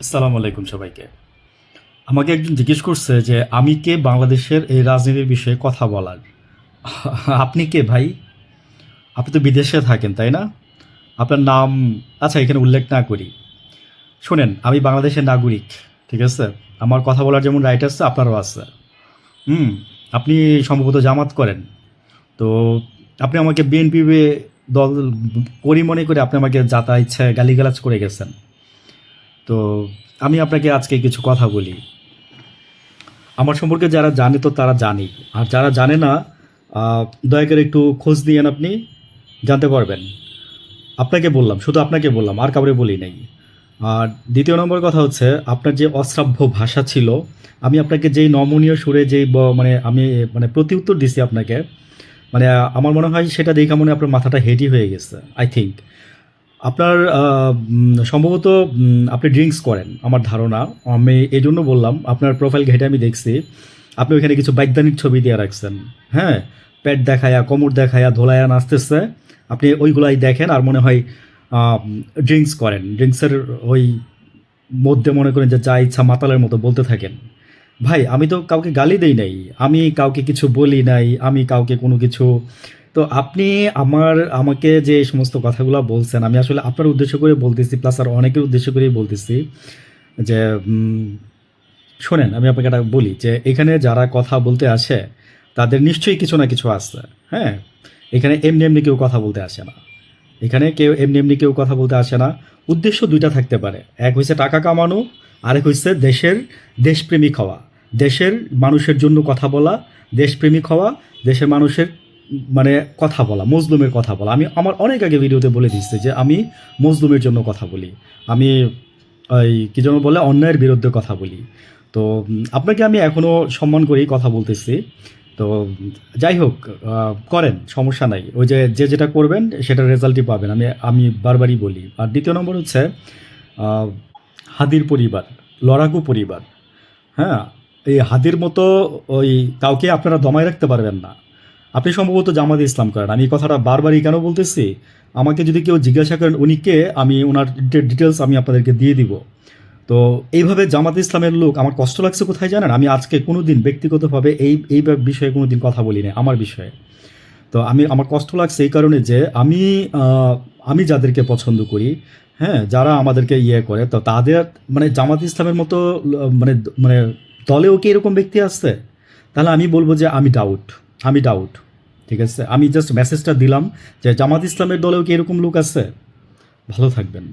আসসালামু আলাইকুম সবাইকে। আমাকে একজন জিজ্ঞেস করছে যে আমি কে বাংলাদেশের এই রাজনীতির বিষয়ে কথা বলার? আপনি কে ভাই? আপনি তো বিদেশে থাকেন, তাই না? আপনার নাম আচ্ছা এখানে উল্লেখ না করি। শোনেন, আমি বাংলাদেশের নাগরিক, ঠিক আছে? আমার কথা বলার যেমন রাইট আছে আপনারও আছে। হুম, আপনি সম্ভবত জামাত করেন। তো আপনি আমাকে বিএনপি দল করি মনে করে আপনি আমাকে যাতা ইচ্ছায় গালিগালাজ করে গেছেন। তো আমি আপনাকে আজকে কিছু কথা বলি। আমার সম্পর্কে যারা জানে তো তারা জানেই। আর যারা জানে না, দয়া করে একটু খোঁজ দিয়েন, আপনি জানতে পারবেন। আপনাকে বললাম, শুধু আপনাকে বললাম, আর কাউরে বলি নাই। আর দ্বিতীয় নম্বর কথা হচ্ছে, আপনার যে অশ্রাব্য ভাষা ছিল, আমি আপনাকে যেই নমনীয় সুরে যেই মানে আমি মানে প্রতিউত্তর দিছি আপনাকে, মানে আমার মনে হয় সেটা দেখে মনে হয় আপনার মাথাটা হেডি হয়ে গেছে, আই থিঙ্ক। আপনার সম্ভবত আপনি ড্রিঙ্কস করেন আমার ধারণা। আমি এই জন্য বললাম, আপনার প্রোফাইল ঘেটে আমি দেখছি আপনি ওইখানে কিছু বৈজ্ঞানিক ছবি দিয়ে রাখছেন। হ্যাঁ, পেট দেখায়া, কোমর দেখায়া, ধোলায়া নাচতেছে। আপনি ওইগুলাই দেখেন আর মনে হয় ড্রিঙ্কস করেন। ড্রিঙ্কসের ওই মধ্যে মনে করেন যে যা ইচ্ছা মাতালের মতো বলতে থাকেন। ভাই, আমি তো কাউকে গালি দেই নাই, আমি কাউকে কিছু বলি নাই, আমি কাউকে কোনো কিছু। তো আপনি আমাকে যে এই সমস্ত কথাগুলো বলছেন, আমি আসলে আপনার উদ্দেশ্য করে বলতেছি, প্লাস আর অনেকের উদ্দেশ্য করেই বলতেছি যে শোনেন, আমি আপনাকে একটা বলি যে এখানে যারা কথা বলতে আসে তাদের নিশ্চয়ই কিছু না কিছু আছে। হ্যাঁ, এখানে এমনি এমনি কেউ কথা বলতে আসে না। এখানে কেউ এমনি এমনি কেউ কথা বলতে আসে না। উদ্দেশ্য দুইটা থাকতে পারে, এক হচ্ছে টাকা কামানো, আরেক হচ্ছে দেশপ্রেমিক হওয়া, দেশের মানুষের জন্য কথা বলা, দেশপ্রেমিক হওয়া, দেশের মানুষের মানে কথা বলা, মজলুমের কথা বলা। আমি আমার অনেক আগে ভিডিওতে বলে দিচ্ছি যে আমি মজলুমের জন্য কথা বলি। আমি ওই কী যেন বলে, অন্যায়ের বিরুদ্ধে কথা বলি। তো আপনাকে আমি এখনও সম্মান করেই কথা বলতেছি। তো যাই হোক, করেন, সমস্যা নাই। ওই যে যেটা করবেন সেটার রেজাল্টই পাবেন। আমি আমি বারবারই বলি। আর দ্বিতীয় নম্বর হচ্ছে আহ, হাদির পরিবার, লড়াকু পরিবার। হ্যাঁ, এই হাদির মতো ওই কাউকে আপনারা দমায় রাখতে পারবেন না। আপনি সম্ভবত জামাতে ইসলাম করেন। আমি এই কথাটা বারবারই কেন বলতেছি, আমাকে যদি কেউ জিজ্ঞাসা করেন উনি কে, আমি ওনার ডিটেলস আমি আপনাদেরকে দিয়ে দিব। তো এইভাবে জামাতে ইসলামের লোক, আমার কষ্ট লাগছে কোথায় জানেন? আমি আজকে কোনো দিন ব্যক্তিগতভাবে এই বিষয়ে কোনো দিন কথা বলি না, আমার বিষয়ে। তো আমার কষ্ট লাগছে এই কারণে যে আমি যাদেরকে পছন্দ করি, হ্যাঁ, যারা আমাদেরকে ইয়ে করে, তো তাদের মানে জামাত ইসলামের মতো মানে মানে দলেও কি এরকম ব্যক্তি আছে? তাহলে আমি বলবো যে আমি ডাউট। ঠিক আছে, আমি জাস্ট মেসেজটা দিলাম যে জামাত ইসলামের দলেও কি এরকম লোক আছে? ভালো থাকবেন।